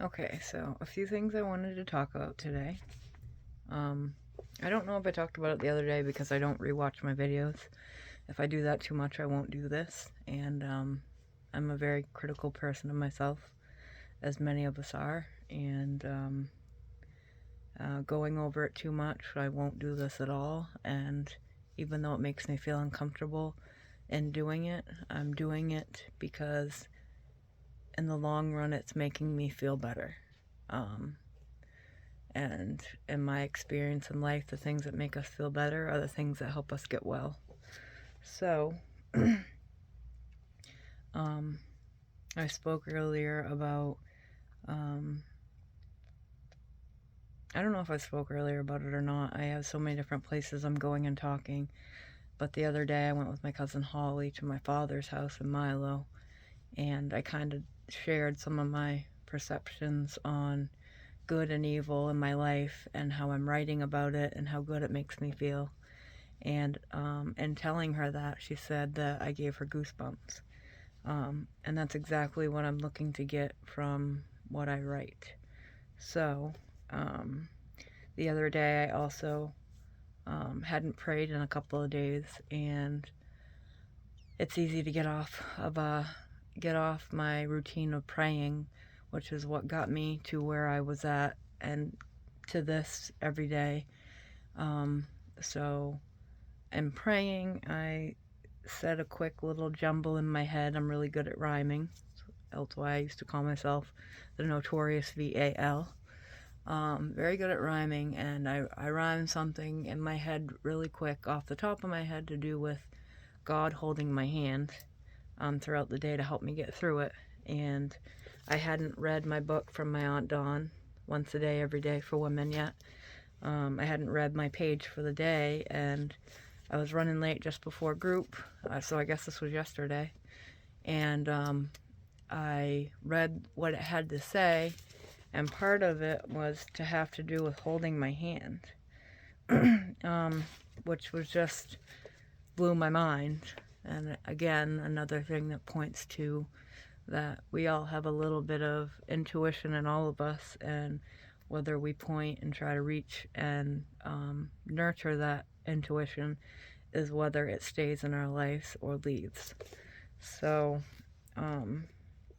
Okay, so a few things I wanted to talk about today. I don't know if I talked about it the other day because I don't rewatch my videos. If I do that too much, I won't do this. And I'm a very critical person of myself, as many of us are. And going over it too much, I won't do this at all. And even though it makes me feel uncomfortable in doing it, I'm doing it because in the long run, it's making me feel better. Um, And in my experience in life, the things that make us feel better are the things that help us get well. So, um, I spoke earlier about, um, I don't know if I spoke earlier about it or not. I have so many different places I'm going and talking. But the other day I went with my cousin Holly to my father's house in Milo, and I kind of shared some of my perceptions on good and evil in my life and how I'm writing about it and how good it makes me feel. And in telling her that, she said that I gave her goosebumps. And that's exactly what I'm looking to get from what I write. So, um, the other day I also hadn't prayed in a couple of days, and it's easy to get off my routine of praying, which is what got me to where I was at and to this every day. Um, so and praying, I said a quick little jumble in my head. I'm really good at rhyming, else why I used to call myself the notorious VAL. Very good at rhyming, and I rhymed something in my head really quick off the top of my head to do with God holding my hand throughout the day to help me get through it. And I hadn't read my book from my Aunt Dawn, Once a Day, Every Day for Women, yet. I hadn't read my page for the day, and I was running late just before group, so I guess this was yesterday. And I read what it had to say, and part of it was to have to do with holding my hand, which was just blew my mind. And again, another thing that points to that we all have a little bit of intuition in all of us, and whether we point and try to reach and nurture that intuition is whether it stays in our lives or leaves. So, um,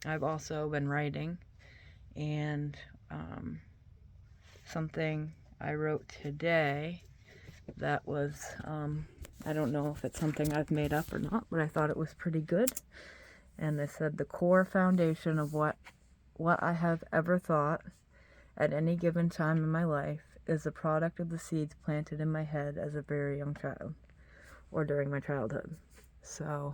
I've also been writing, and something I wrote today that was, I don't know if it's something I've made up or not, but I thought it was pretty good. And they said the core foundation of what I have ever thought at any given time in my life is the product of the seeds planted in my head as a very young child or during my childhood. So,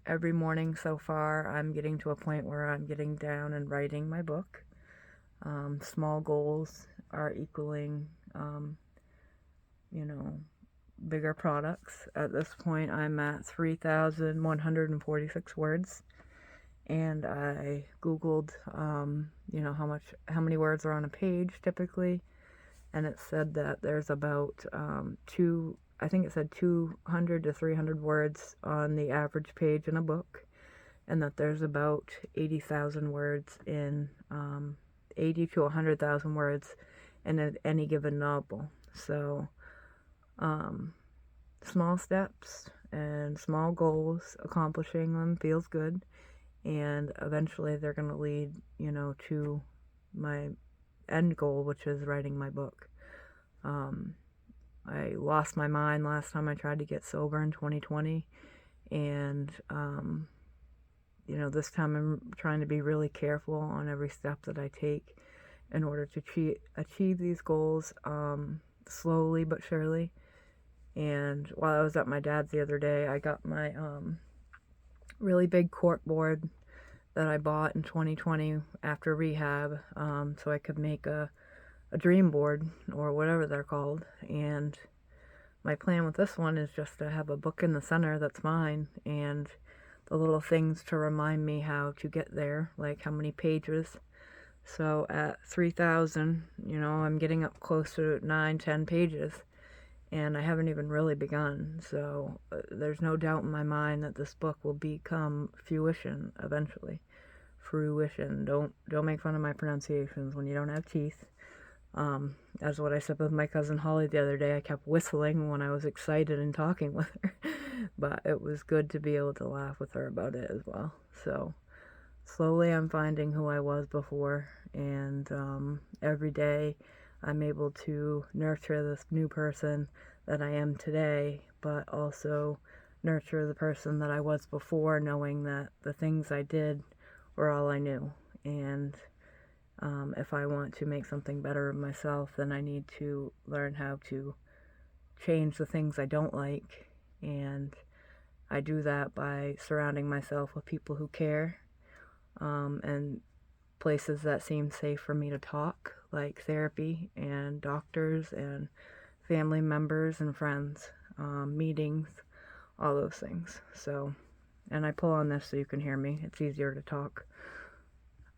every morning so far, I'm getting to a point where I'm getting down and writing my book. Small goals are equaling, you know, bigger products. At this point, I'm at 3,146 words, and I Googled, how many words are on a page typically, and it said that there's about I think it said 200 to 300 words on the average page in a book, and that there's about 80,000 words in 80 to 100,000 words in any given novel. So, small steps and small goals, accomplishing them feels good, and eventually they're going to lead, to my end goal, which is writing my book. I lost my mind last time I tried to get sober in 2020, and this time I'm trying to be really careful on every step that I take in order to achieve these goals, slowly but surely. And while I was at my dad's the other day, I got my really big cork board that I bought in 2020 after rehab, so I could make a dream board or whatever they're called. And my plan with this one is just to have a book in the center that's mine, and the little things to remind me how to get there, like how many pages. So at 3,000, I'm getting up close to 9-10 pages, and I haven't even really begun. So there's no doubt in my mind that this book will become fruition eventually. fruition. Don't make fun of my pronunciations when you don't have teeth. As what I said with my cousin Holly the other day, I kept whistling when I was excited and talking with her. But it was good to be able to laugh with her about it as well. So slowly I'm finding who I was before, and every day I'm able to nurture this new person that I am today, but also nurture the person that I was before, knowing that the things I did were all I knew. And if I want to make something better of myself, then I need to learn how to change the things I don't like. And I do that by surrounding myself with people who care, and places that seem safe for me to talk, like therapy and doctors and family members and friends, meetings, all those things. So, and I pull on this so you can hear me. It's easier to talk.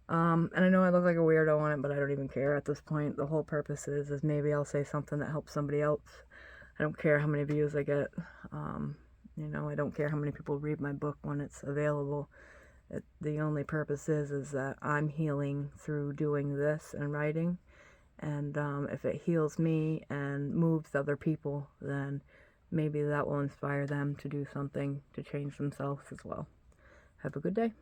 And I know I look like a weirdo on it, but I don't even care at this point. The whole purpose is maybe I'll say something that helps somebody else. I don't care how many views I get. I don't care how many people read my book when it's available. The only purpose is that I'm healing through doing this and writing. And if it heals me and moves other people, then maybe that will inspire them to do something to change themselves as well. Have a good day.